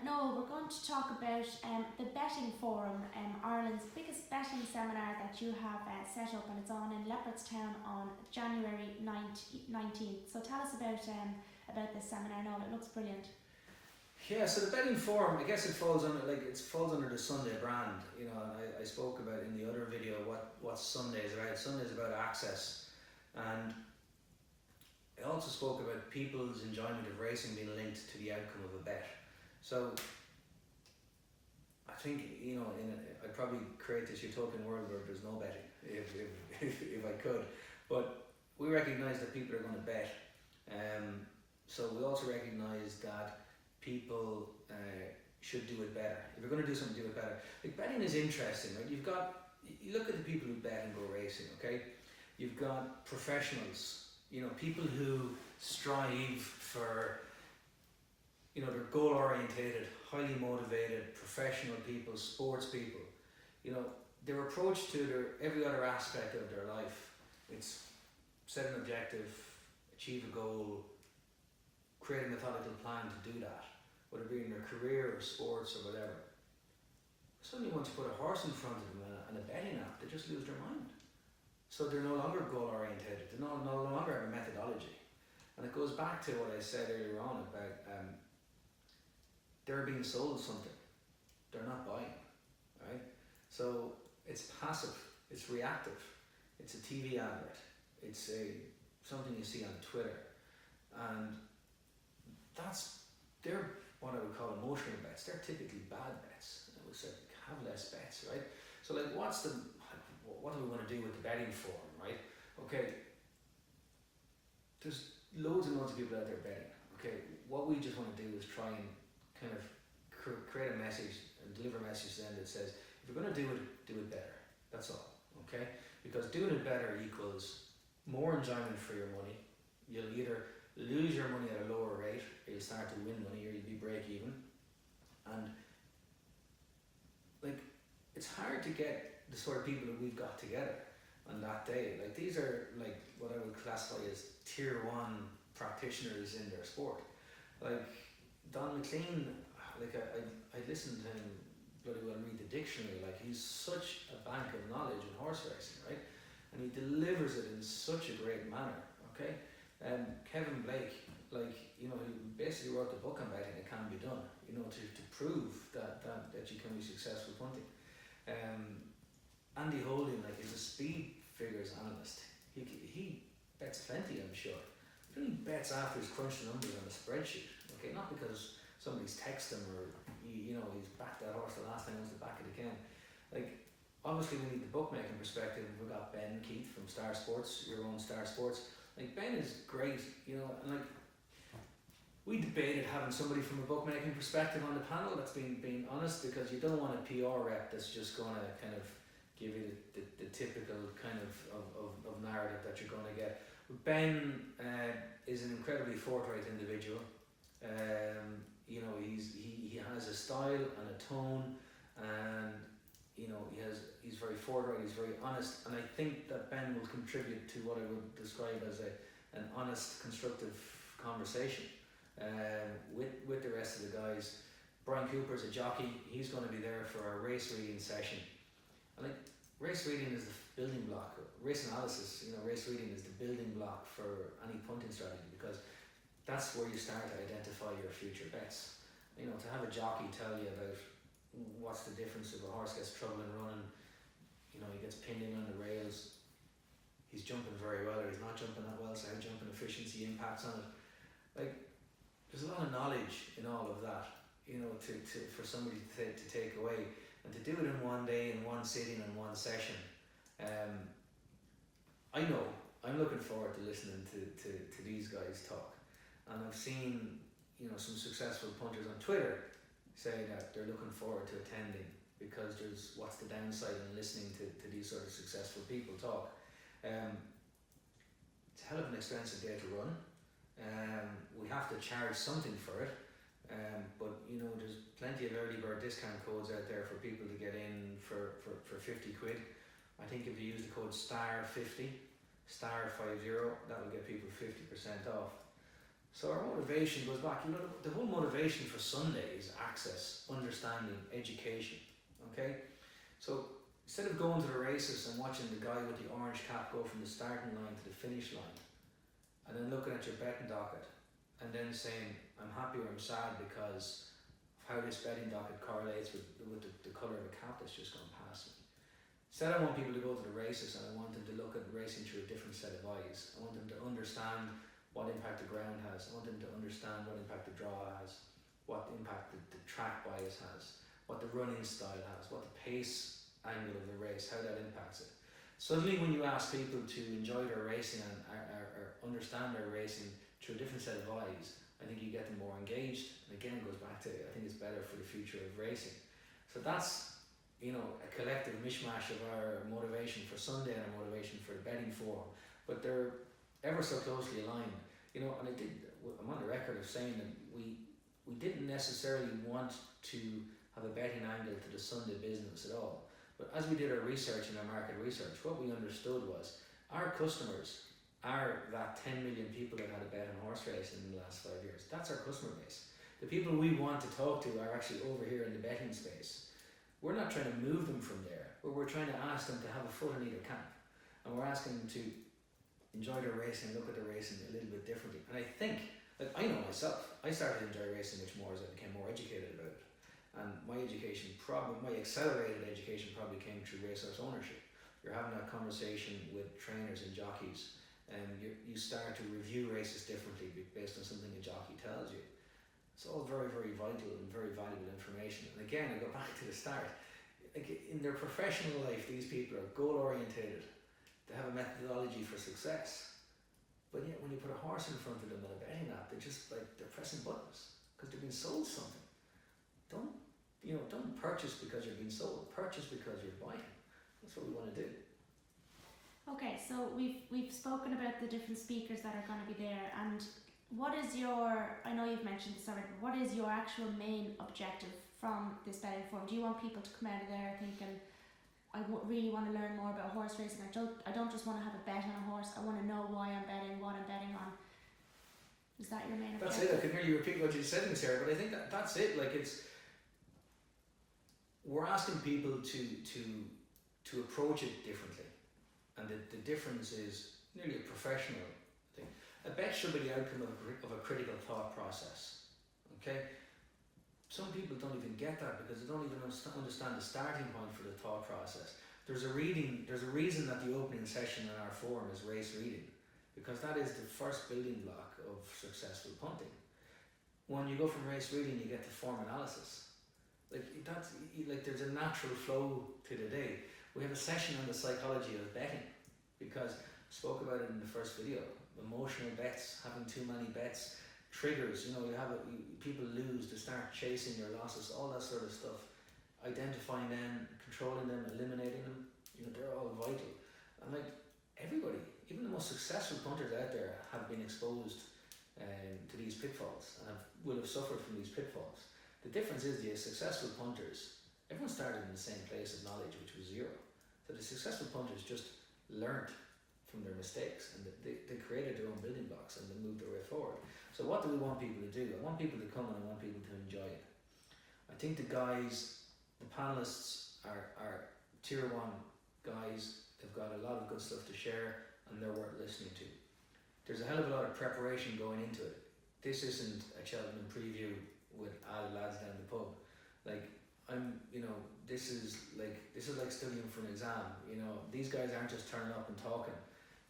Noel, we're going to talk about the Betting Forum, Ireland's biggest betting seminar that you have set up, and it's on in Leopardstown on January 19th. So tell us about this seminar, Noel. It looks brilliant. Yeah, so the Betting Forum, I guess it falls under the Sunday brand. You know, and I spoke about in the other video what Sunday is about. Sunday is about access, and I also spoke about people's enjoyment of racing being linked to the outcome of a bet. So I think, you know, I'd probably create this utopian world where there's no betting, if I could. But we recognise that people are going to bet. So we also recognise that people should do it better. If you're going to do something, do it better. Like, betting is interesting, right? You look at the people who bet and go racing, okay? You've got professionals, you know, people who strive for, you know, they're goal orientated, highly motivated, professional people, sports people. You know, their approach to every other aspect of their life, it's set an objective, achieve a goal, create a methodical plan to do that, whether it be in their career or sports or whatever. Suddenly once you put a horse in front of them and a betting app, they just lose their mind. So they're no longer goal orientated, they no longer have a methodology. And it goes back to what I said earlier on about they're being sold something, they're not buying, right? So it's passive, it's reactive, it's a TV advert, it's something you see on Twitter, and they're what I would call emotional bets. They're typically bad bets. I would say have less bets, right? So like, what do we want to do with the betting forum, right? Okay, there's loads and loads of people out there betting. Okay, what we just want to do is try and kind of create a message and deliver a message to them that says, if you're going to do it better. That's all, okay? Because doing it better equals more enjoyment for your money. You'll either lose your money at a lower rate, or you start to win money, or you'll be break even. And like, it's hard to get the sort of people that we've got together on that day. Like, these are like what I would classify as tier 1 practitioners in their sport. Like Don McLean, like I listened to him bloody well read the dictionary. Like, he's such a bank of knowledge in horse racing, right? And he delivers it in such a great manner, okay? Kevin Blake, like, you know, he basically wrote the book on betting, It Can Be Done, you know, to prove that you can be successful punting. Andy Holding, like, is a speed figures analyst. He bets plenty, I'm sure. But he bets after he's crunched the numbers on a spreadsheet, okay? Not because somebody's texted him or, you know, he's backed that horse the last time he was the back of the can. Like, obviously we need the bookmaking perspective. We've got Ben Keith from Star Sports, your own Star Sports. Like, Ben is great, you know, and like, we debated having somebody from a bookmaking perspective on the panel that's being honest, because you don't want a PR rep that's just going to kind of give you the typical kind of narrative that you're going to get. Ben is an incredibly forthright individual. You know, he has a style and a tone, and you know, he's very forthright, he's very honest, and I think that Ben will contribute to what I would describe as an honest, constructive conversation with the rest of the guys. Brian Cooper's a jockey, he's going to be there for our race reading session. And like, race reading is the building block, race analysis, you know, race reading is the building block for any punting strategy, because that's where you start to identify your future bets. You know, to have a jockey tell you about what's the difference if a horse gets trouble in running, you know, he gets pinned in on the rails, he's jumping very well or he's not jumping that well, so how jumping efficiency impacts on it. Like, there's a lot of knowledge in all of that, you know, for somebody to take away, and to do it in one day, in one sitting, in one session. I know, I'm looking forward to listening to these guys talk, and I've seen, you know, some successful punters on Twitter say that they're looking forward to attending, because there's, what's the downside in listening to these sort of successful people talk. It's a hell of an expensive day to run. We have to charge something for it, but you know, there's plenty of early bird discount codes out there for people to get in for 50 quid. I think if you use the code STAR50, STAR50, that will get people 50% off. So our motivation goes back, you know, the whole motivation for Sunday is access, understanding, education, okay? So instead of going to the races and watching the guy with the orange cap go from the starting line to the finish line, and then looking at your betting docket, and then saying, I'm happy or I'm sad because of how this betting docket correlates with the colour of a cap that's just gone past me. Instead, I want people to go to the races and I want them to look at racing through a different set of eyes. I want them to understand what impact the ground has. I want them to understand what impact the draw has, what impact the track bias has, what the running style has, what the pace angle of the race, how that impacts it. Suddenly when you ask people to enjoy their racing and or understand their racing through a different set of eyes, I think you get them more engaged. And again, it goes back to, I think it's better for the future of racing. So that's, you know, a collective mishmash of our motivation for Sunday and our motivation for the betting forum, but they're ever so closely aligned, you know. And I'm on the record of saying that we didn't necessarily want to have a betting angle to the Sunday business at all, but as we did our research and our market research, what we understood was our customers are that 10 million people that had a bet on horse racing in the last 5 years. That's our customer base. The people we want to talk to are actually over here in the betting space. We're not trying to move them from there, but we're trying to ask them to have a foot in either camp. And we're asking them to enjoy their racing, look at their racing a little bit differently. And I think, like, I know myself, I started to enjoy racing much more as I became more educated about it. And my accelerated education probably came through racehorse ownership. You're having that conversation with trainers and jockeys, and you start to review races differently based on something a jockey tells you. It's all very, very vital and very valuable information. And again, I go back to the start. Like, in their professional life, these people are goal orientated. They have a methodology for success. But yet, when you put a horse in front of them and a betting app, they're just like, they're pressing buttons because they're being sold something. Don't purchase because you're being sold. Purchase because you're buying. That's what we want to do. Okay, so we've spoken about the different speakers that are going to be there, and what is your, I know you've mentioned this already, but what is your actual main objective from this betting forum? Do you want people to come out of there thinking, really want to learn more about horse racing? I don't just want to have a bet on a horse, I want to know why I'm betting, what I'm betting on. Is that your main objective? That's it. I can hear you repeat what you said, Sarah, but I think that's it. Like, we're asking people to approach it differently, and the difference is nearly a professional thing. A bet should be the outcome of a critical thought process. Okay? Some people don't even get that because they don't even understand the starting point for the thought process. There's a reason that the opening session in our forum is race reading, because that is the first building block of successful punting. When you go from race reading, you get to form analysis. There's a natural flow to the day. We have a session on the psychology of betting, because I spoke about it in the first video. Emotional bets, having too many bets, triggers, people lose, to start chasing your losses, all that sort of stuff. Identifying them, controlling them, eliminating them, they're all vital. And like, everybody, even the most successful punters out there have been exposed to these pitfalls and will have suffered from these pitfalls. The difference is the successful punters, everyone started in the same place of knowledge, which was zero. So the successful punters just learnt from their mistakes, and they created their own building blocks and they moved their way forward. So what do we want people to do? I want people to come and I want people to enjoy it. I think the panelists are tier 1 guys. They've got a lot of good stuff to share and they're worth listening to. There's a hell of a lot of preparation going into it. This isn't a Cheltenham preview with all the lads down the pub. This is like studying for an exam. These guys aren't just turning up and talking.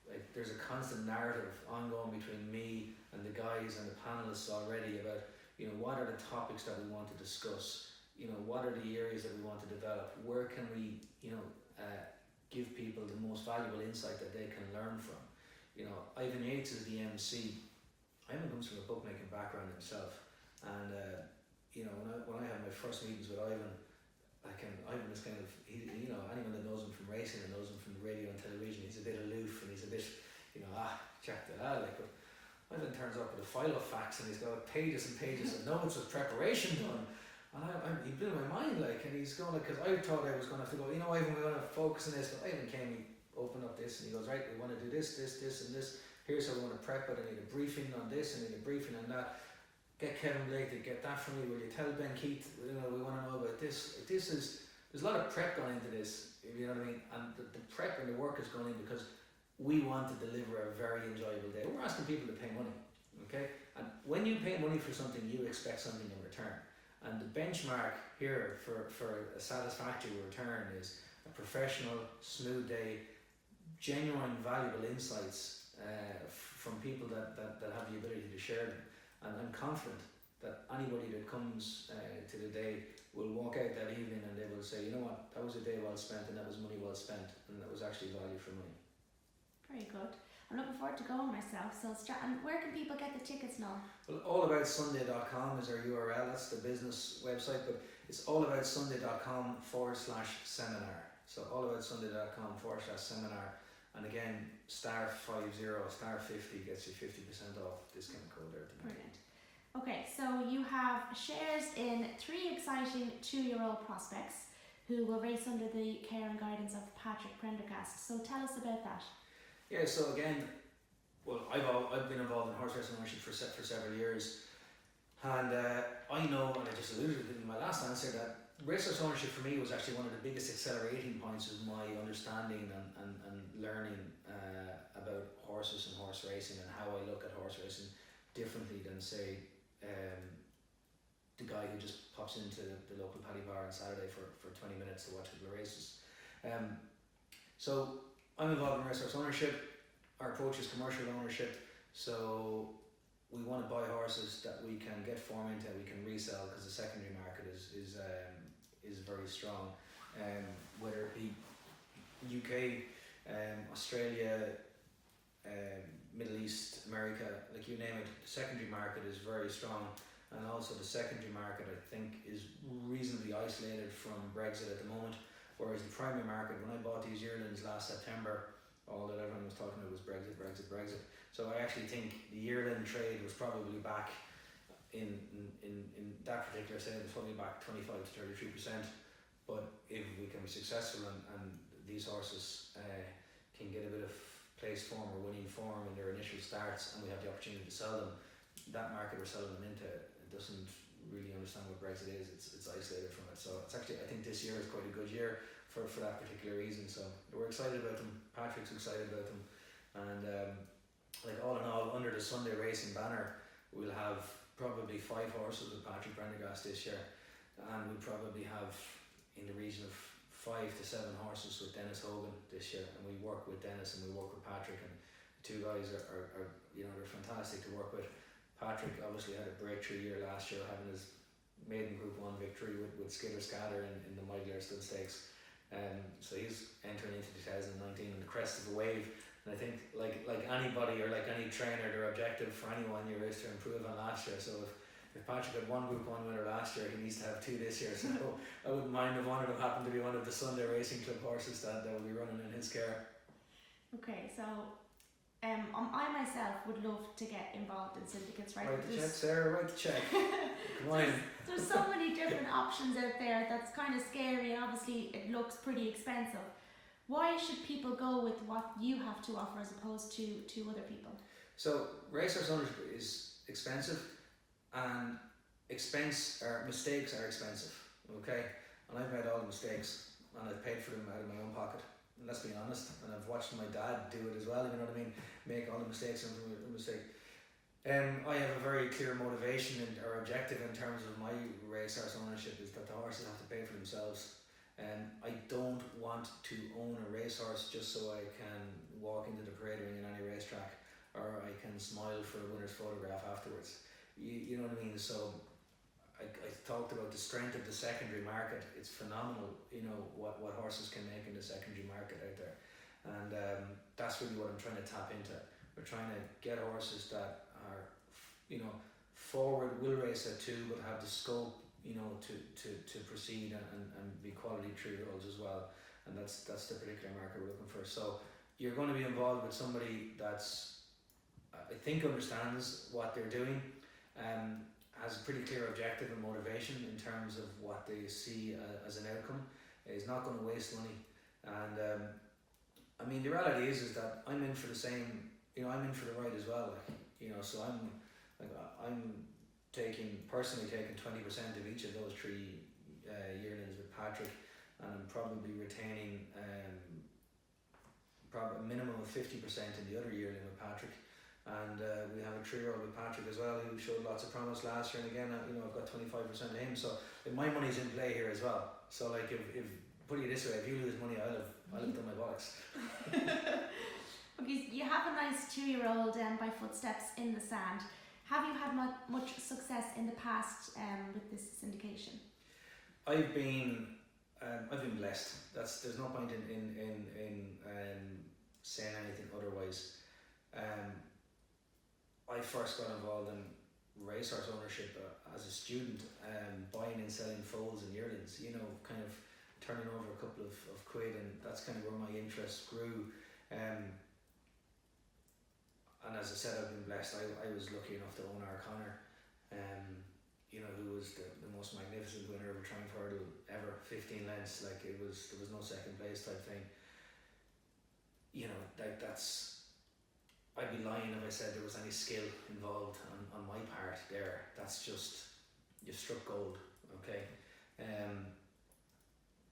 Like, there's a constant narrative ongoing between me and the guys and the panelists already about, what are the topics that we want to discuss, what are the areas that we want to develop, where can we, give people the most valuable insight that they can learn from. Ivan Yates is the MC. Ivan comes from a bookmaking background himself, and when I have my first meetings with Ivan, Ivan is kind of, anyone that knows him from racing and knows him from radio and television, he's a bit aloof and he's a bit, check that out. But Ivan turns up with a file of facts and he's got pages and pages of notes with preparation done. And he blew my mind, and he's going, because I thought I was going to have to go, Ivan, we're going to focus on this. But Ivan came, he opened up this and he goes, right, we want to do this, and this. here's how we want to prep it, I need a briefing on this, I need a briefing on that. Get Kevin Blake to get that from me, will you tell Ben Keith, we want to know about this. There's a lot of prep going into this, if you know what I mean, and the prep and the work is going in because we want to deliver a very enjoyable day. We're asking people to pay money, okay? And when you pay money for something, you expect something in return. And the benchmark here for a satisfactory return is a professional, smooth day, genuine, valuable insights from people that have the ability to share them. And I'm confident that anybody that comes to the day will walk out that evening and they will say, you know what, that was a day well spent and that was money well spent and that was actually value for money. Very good. I'm looking forward to going myself. So, and where can people get the tickets now? Well, allaboutsunday.com is our URL. That's the business website, but it's allaboutsunday.com/seminar. So allaboutsunday.com/seminar. And again, *50, *50 gets you 50% off discount code there. Brilliant. Okay, so you have shares in 3 exciting 2-year-old prospects who will race under the care and guidance of Patrick Prendergast. So tell us about that. Yeah, so again, well, I've been involved in horse racing ownership for several years, and I know, and I just alluded to it in my last answer, that racehorse ownership for me was actually one of the biggest accelerating points of my understanding and learning about horses and horse racing and how I look at horse racing differently than, say, the guy who just pops into the local paddy bar on Saturday for 20 minutes to watch a couple of races. So I'm involved in racehorse ownership. Our approach is commercial ownership, so we want to buy horses that we can get form into, we can resell, because the secondary market is very strong. Whether it be UK, Australia, Middle East, America, like you name it, the secondary market is very strong, and also the secondary market I think is reasonably isolated from Brexit at the moment, whereas the primary market, when I bought these yearlings last September, all that everyone was talking about was Brexit. So I actually think the yearling trade was probably back in that particular sale, was probably back 25 to 33%. But if we can be successful and these horses can get a bit of place form or winning form in their initial starts, and we have the opportunity to sell them, that market we're selling them into, it doesn't really understand what Brexit is. It's isolated from it. So it's actually, I think this year is quite a good year for that particular reason. So we're excited about them. Patrick's excited about them, and like all in all, under the Sunday Racing banner, we'll have probably 5 horses with Patrick Prendergast this year, and we'll probably have in the region of 5 to 7 horses with Dennis Hogan this year. And we work with Dennis and we work with Patrick, and the 2 guys are they're fantastic to work with. Patrick obviously had a breakthrough year last year, having his maiden Group 1 victory with Skidder Scatter in the Michael Stud Stakes. So he's entering into 2019 in the crest of a wave, and I think like anybody or like any trainer, their objective for any 1 year is to improve on last year. So if Patrick had 1 Group 1 winner last year, he needs to have 2 this year. So I wouldn't mind if one of them happened to be one of the Sunday Racing Club horses that will be running in his care. Okay, so I myself would love to get involved in syndicates, right? Write the check, Sarah, write the check. Come on. There's so many different options out there that's kind of scary, and obviously it looks pretty expensive. Why should people go with what you have to offer as opposed to other people? So racehorse ownership is expensive, and mistakes are expensive, okay? And I've made all the mistakes, and I've paid for them out of my own pocket. And let's be honest, and I've watched my dad do it as well, you know what I mean? Make all the mistakes and a mistake. I have a very clear motivation or objective in terms of my racehorse ownership, is that the horses have to pay for themselves. I don't want to own a racehorse just so I can walk into the parade ring in any racetrack, or I can smile for a winner's photograph afterwards. You know what I mean? So I talked about the strength of the secondary market. It's phenomenal, you know, what horses can make in the secondary market out there, and that's really what I'm trying to tap into. We're trying to get horses that are, you know, forward, will race at 2, but have the scope, you know, to proceed and be quality 3-year-olds as well, and that's the particular market we're looking for. So you're going to be involved with somebody that's, I think, understands what they're doing, has a pretty clear objective and motivation in terms of what they see as an outcome, is not going to waste money. And I mean, the reality is that I'm in for the same you know, I'm in for the ride as well. Like, you know, so I'm personally taking 20% of each of those three yearlings with Patrick, and I'm probably retaining probably a minimum of 50% in the other yearling with Patrick. And we have a 3-year-old with Patrick as well who showed lots of promise last year, and again, you know, I've got 25% of him, so my money's in play here as well. So like, if put it this way, if you lose money, I'll have done my bollocks. Okay, you have a nice 2-year-old by Footsteps in the Sand. Have you had much success in the past with this syndication? I've been blessed. There's no point in saying anything otherwise. I first got involved in racehorse ownership as a student, buying and selling foals and yearlings, you know, kind of turning over a couple of quid, and that's kind of where my interest grew. And as I said, I've been blessed. I was lucky enough to own O'Connor, you know, who was the most magnificent winner of a Triumph Hurdle ever, 15 lengths, like there was no second place type thing. You know, like I'd be lying if I said there was any skill involved on my part there. That's just, you struck gold, okay?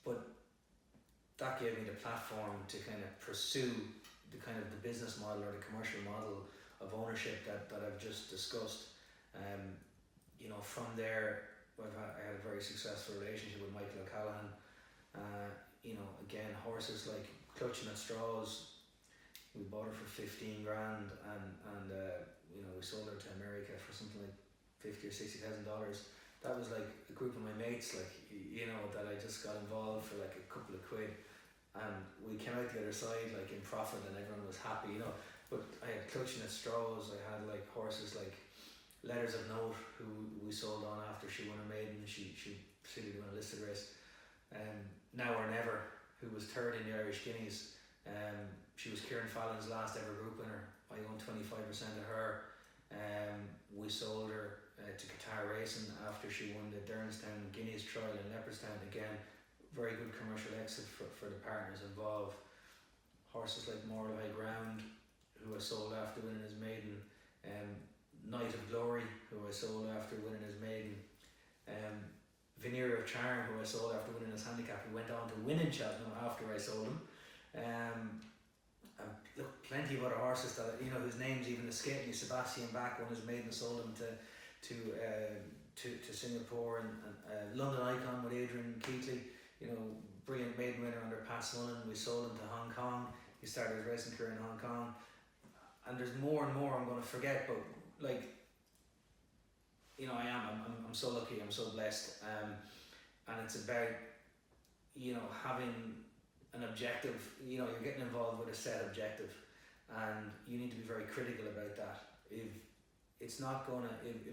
But that gave me the platform to kind of pursue the business model or the commercial model of ownership that I've just discussed. You know, from there, I had a very successful relationship with Michael O'Callaghan. You know, again, horses like Clutching at Straws, we bought her for 15 grand, and you know, we sold her to America for something like $50,000 or $60,000. That was like a group of my mates, like, you know, that I just got involved for like a couple of quid, and we came out the other side like in profit, and everyone was happy, you know. But I had Clutching at Straws. I had like horses like Letters of Note, who we sold on after she won her maiden. She proceeded to win a listed race. Now or Never, who was third in the Irish Guineas. She was Kieran Fallon's last ever group winner. I own 25% of her. We sold her to Qatar Racing after she won the Dernstown Guineas trial in Leopardstown. Again, very good commercial exit for the partners involved. Horses like Moral High Ground, who I sold after winning his maiden. Night of Glory, who I sold after winning his maiden. Veneer of Charm, who I sold after winning his handicap, who went on to win in Cheltenham after I sold him. And look, plenty of other horses that, you know, whose names even escape me. Sebastian Bach won his maiden, sold him to Singapore, and London Icon with Adrian Keatley, you know, brilliant maiden winner under Pat Smullen. We sold him to Hong Kong. He started his racing career in Hong Kong. And there's more and more I'm going to forget, but like, you know, I'm so lucky, I'm so blessed, and it's about, you know, having an objective. You know, you're getting involved with a set objective, and you need to be very critical about that. If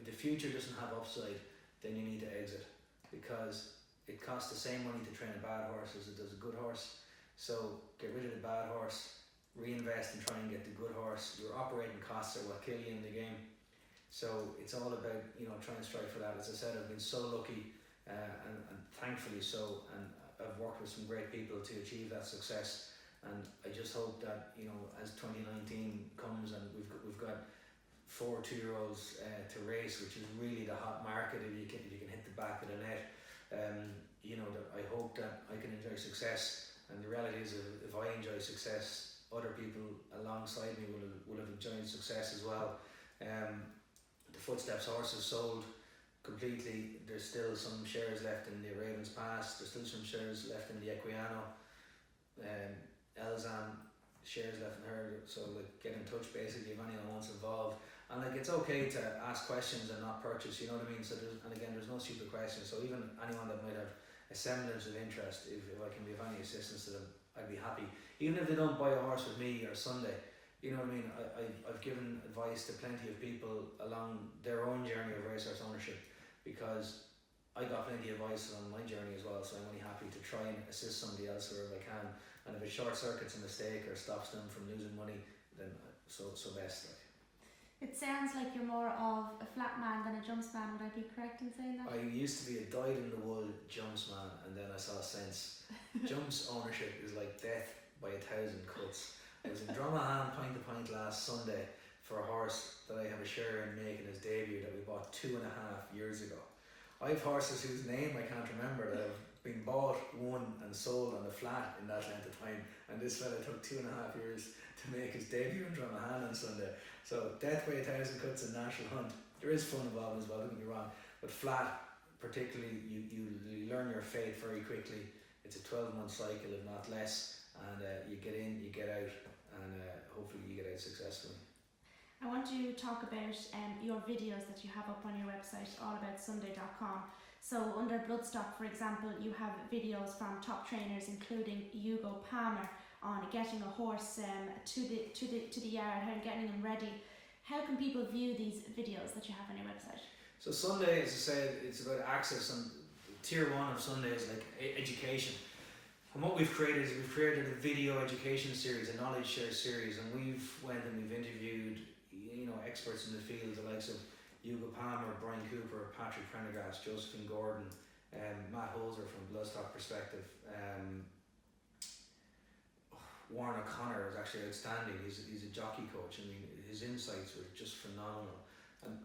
the future doesn't have upside, then you need to exit, because it costs the same money to train a bad horse as it does a good horse. So get rid of the bad horse, reinvest and try and get the good horse. Your operating costs are what kill you in the game. So it's all about, you know, trying to strive for that. As I said, I've been so lucky, and thankfully so, and I've worked with some great people to achieve that success. And I just hope that, you know, as 2019 comes and we've got 4 2-year-olds to race, which is really the hot market if you can hit the back of the net. You know, that I hope that I can enjoy success. And the reality is, if I enjoy success, other people alongside me will have enjoyed success as well. The Footsteps horses sold completely. There's still some shares left in the Ravens Pass. There's still some shares left in the Equiano. Elzan, shares left in her. So like, get in touch basically if anyone wants involved. And like, it's okay to ask questions and not purchase, you know what I mean? So there's no stupid questions. So even anyone that might have a semblance of interest, if I can be of any assistance to them, I'd be happy. Even if they don't buy a horse with me or Sunday, you know what I mean? I've given advice to plenty of people along their own journey of racehorse ownership, because I got plenty of advice on my journey as well. So I'm only happy to try and assist somebody else wherever I can. And if it short circuits a mistake or stops them from losing money, then so best. Like. It sounds like you're more of a flat man than a jumps man. Would I be correct in saying that? I used to be a dyed-in-the-wool jumps man, and then I saw sense. Jumps ownership is like death by 1,000 cuts. I was in Dromahane pint to pint last Sunday for a horse that I have a share in making his debut that we bought 2.5 years ago. I have horses whose name I can't remember that have been bought, won and sold on the flat in that length of time, and this fella took 2.5 years to make his debut in Dromahane on Sunday. So death by 1,000 cuts and national hunt. There is fun involved as well, don't get me wrong, but flat particularly you learn your fate very quickly. It's a 12-month cycle if not less, and you get in, you get out, and hopefully you get out successfully. I want to talk about your videos that you have up on your website, allaboutsunday.com. So under Bloodstock, for example, you have videos from top trainers including Hugo Palmer on getting a horse to the yard, how getting him ready. How can people view these videos that you have on your website? So Sunday, as I said, it's about access, and tier one of Sunday is like education. And what we've created is we've created a video education series, a knowledge share series, and we've interviewed experts in the field, the likes of Hugo Palmer, Brian Cooper, Patrick Prendergast, Josephine Gordon, Matt Holzer from Bloodstock perspective. Warren O'Connor is actually outstanding. He's a jockey coach. I mean, his insights were just phenomenal, and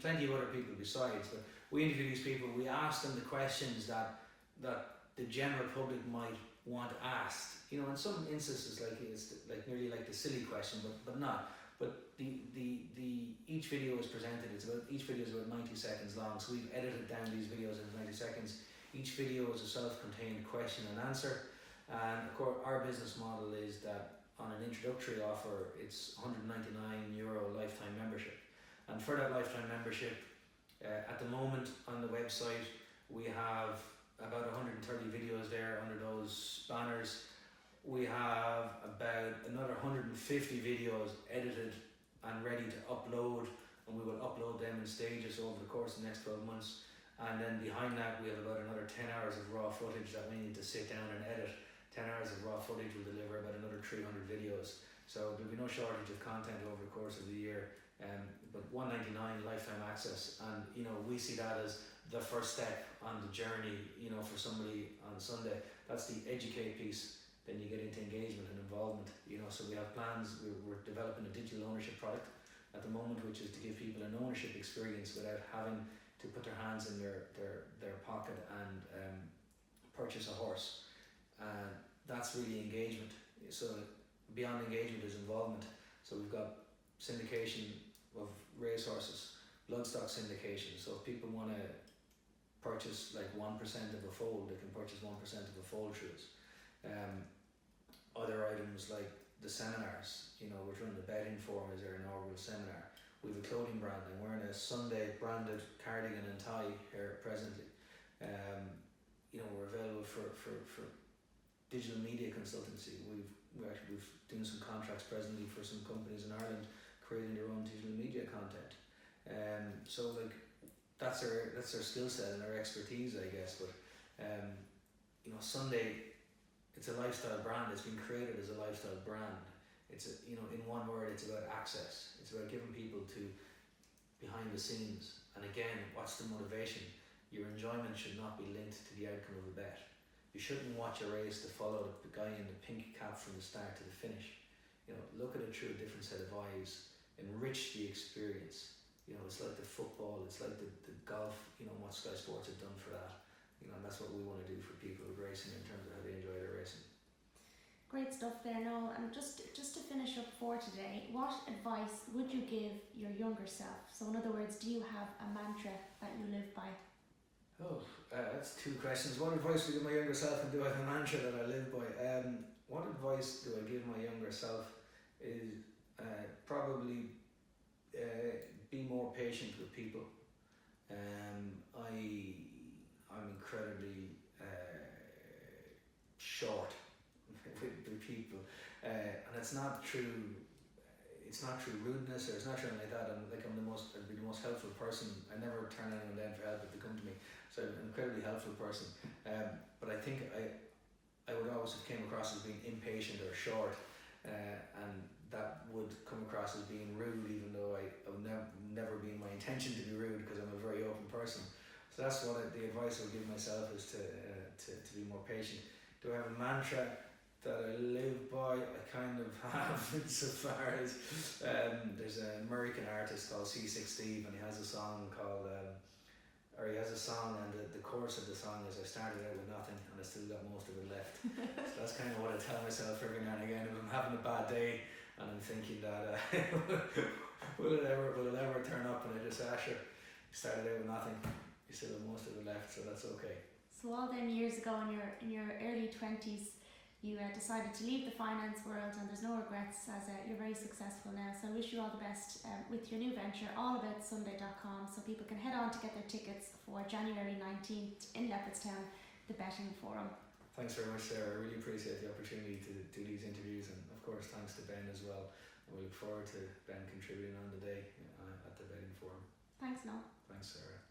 plenty of other people besides. But we interview these people. We ask them the questions that the general public might want asked. In some instances, it's nearly like the silly question, but not. But each video is presented. Each video is about 90 seconds long. So we've edited down these videos into 90 seconds. Each video is a self-contained question and answer. And of course, our business model is that on an introductory offer, it's €199 lifetime membership. And for that lifetime membership, at the moment on the website, we have about 130 videos there under those banners. We have about another 150 videos edited and ready to upload, and we will upload them in stages over the course of the next 12 months. And then behind that, we have about another 10 hours of raw footage that we need to sit down and edit. 10 hours of raw footage will deliver about another 300 videos. So there'll be no shortage of content over the course of the year. But $199 lifetime access, and we see that as the first step on the journey. For somebody on Sunday, that's the educate piece. Then you get into engagement and involvement. So we have plans. We're developing a digital ownership product at the moment, which is to give people an ownership experience without having to put their hands in their pocket and purchase a horse. And that's really engagement. So beyond engagement is involvement. So we've got syndication of racehorses, bloodstock syndication. So if people want to purchase 1% of a foal, they can purchase 1% of a foal through us. Other items like the seminars, we're running the betting forum as our inaugural seminar. We have a clothing brand. I'm wearing a Sunday branded cardigan and tie here presently. We're available for digital media consultancy. We're doing some contracts presently for some companies in Ireland creating their own digital media content. So that's our skill set and our expertise, I guess. But Sunday, it's a lifestyle brand. It's been created as a lifestyle brand. It's in one word, it's about access. It's about giving people to behind the scenes. And again, what's the motivation? Your enjoyment should not be linked to the outcome of a bet. You shouldn't watch a race to follow the guy in the pink cap from the start to the finish. Look at it through a different set of eyes. Enrich the experience. It's like the football, it's like the golf, what Sky Sports have done for that. And that's what we want to do for people with racing in terms of how they enjoy their racing. Great stuff there, Noel. And just to finish up for today, what advice would you give your younger self? So in other words, do you have a mantra that you live by? That's two questions. What advice do I give my younger self, and do I have a mantra that I live by? What advice do I give my younger self is probably be more patient with people. I'm incredibly short with people, and it's not through rudeness, or it's not through anything like that. I'd be the most helpful person. I never turn anyone down for help if they come to me. So I'm an incredibly helpful person. But I think I would always have came across as being impatient or short, and that would come across as being rude, even though I would never been my intention to be rude, because I'm a very open person. So that's what the advice I would give myself is to be more patient. Do I have a mantra? that I live by, I kind of have insofar as there's an American artist called C6 Steve, and he has a song called and the chorus of the song is, I started out with nothing and I still got most of it left. So that's kind of what I tell myself every now and again if I'm having a bad day and I'm thinking that will it ever turn up, and I just sure, you started out with nothing, you still have most of it left, so that's okay. So all them years ago in your early 20s, you decided to leave the finance world, and there's no regrets as you're very successful now. So I wish you all the best with your new venture, allaboutsunday.com, so people can head on to get their tickets for January 19th in Leopardstown, the betting forum. Thanks very much, Sarah. I really appreciate the opportunity to do these interviews, and of course thanks to Ben as well. And we look forward to Ben contributing on the day at the betting forum. Thanks, Noel. Thanks, Sarah.